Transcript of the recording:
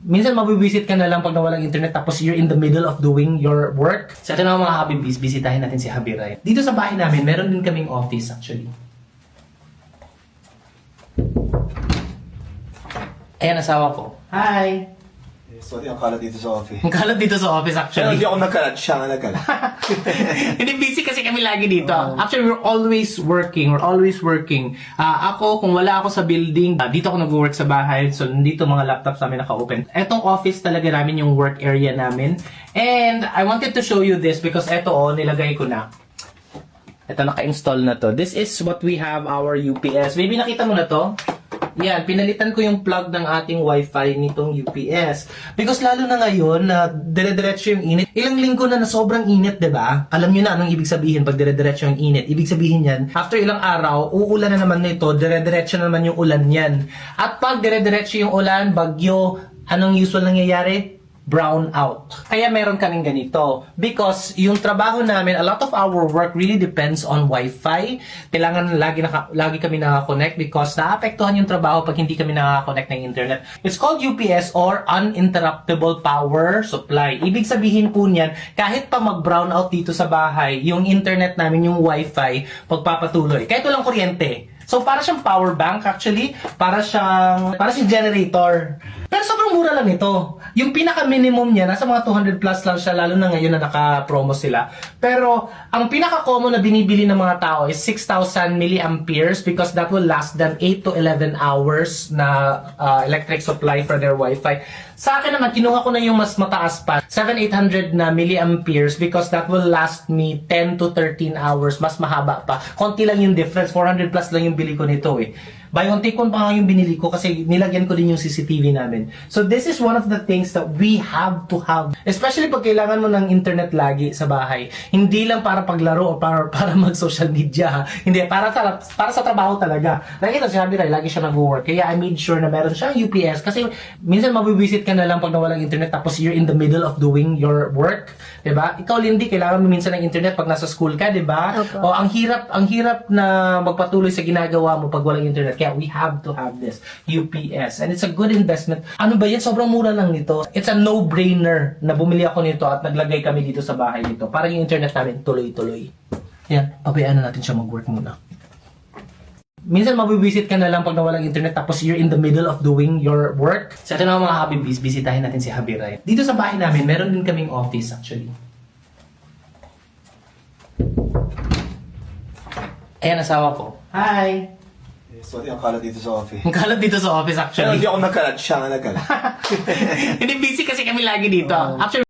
minsan mabibisit ka na lang pag nawalang internet tapos you're in the middle of doing your work. So ito na mga Habibis, bisitahin natin si Habiray. Dito sa bahay namin, meron din kaming office actually. Ayan, asawa ko. Hi! Sorry, ang kalat dito sa office. Ang kalat dito sa office Pero actually. hindi ako nagkalat, siya nga nagkalat. Hindi, busy kasi kami lagi dito. Actually, we're always working. Ako, kung wala ako sa building, dito ako nag-work sa bahay. So, nandito mga laptops namin naka-open. Etong office talaga namin yung work area namin. And I wanted to show you this because eto, nilagay ko na. Ito, naka-install na to. This is what we have, our UPS. Baby, nakita mo na to? Yan, pinalitan ko yung plug ng ating wifi nitong UPS. Because lalo na ngayon, na dire-diretso yung init. Ilang linggo na sobrang init, 'di ba? Alam niyo na anong ibig sabihin pag dire-diretso yung init. Ibig sabihin yan, after ilang araw, uulan na naman nito, dire-diretso na naman yung ulan yan. At pag dire-diretso yung ulan, bagyo, anong usual nangyayari? Brown out. Kaya meron kaming ganito. Because yung trabaho namin, a lot of our work really depends on Wi-Fi. Kailangan lagi kami nakakonect because naapektuhan yung trabaho pag hindi kami nakakonect ng internet. It's called UPS or Uninterruptible Power Supply. Ibig sabihin po niyan, kahit pa mag-brown out dito sa bahay, yung internet namin, yung Wi-Fi, pagpapatuloy. Kahit walang kuryente. So, para siyang power bank actually. Para siyang generator. Pero sobrang mura lang ito. Yung pinaka-minimum niya, nasa mga 200 plus lang siya, lalo na ngayon na naka-promo sila. Pero, ang pinaka-common na binibili ng mga tao is 6,000 milliamperes because that will last them 8 to 11 hours na electric supply for their Wi-Fi. Sa akin naman, kinuha ko na yung mas mataas pa, 7,800 na milliamperes because that will last me 10 to 13 hours. Mas mahaba pa. Konti lang yung difference. 400 plus lang yung bili ko nito eh. Buy one take one pa nga yung binili ko kasi nilagyan ko din yung CCTV namin. So this is one of the things that we have to have. Especially pag kailangan mo ng internet lagi sa bahay. Hindi lang para paglaro o para mag-social media. Hindi, para sa trabaho talaga. Nakita si Habiray, lagi siya nag-work. Kaya I made sure na meron siyang UPS kasi minsan mabibisit ka na lang pag nawalang internet tapos you're in the middle of doing your work. Diba? Ikaw, Lindy, kailangan mo minsan ng internet pag nasa school ka, diba? Okay. O ang hirap na magpatuloy sa ginagawa mo pag walang internet. Kaya we have to have this UPS. And it's a good investment. Ano ba yan? Sobrang mura lang nito. It's a no-brainer na bumili ako nito at naglagay kami dito sa bahay nito. Para yung internet namin tuloy-tuloy. Yan, pabayaan na natin siya mag-work muna. Minsan mabibisit ka na lang pag nawalang internet tapos you're in the middle of doing your work. So ito na mga Habibis, bisitahin natin si Habiray. Dito sa bahay namin, meron din kaming office actually. Ayan, asawa ko. Hi! Sorry, ang kalat dito sa office. Ang kalat dito sa office Pero actually. hindi ako nagkalat, siya nga nagkalat. Hindi, busy kasi kami lagi dito. Actually,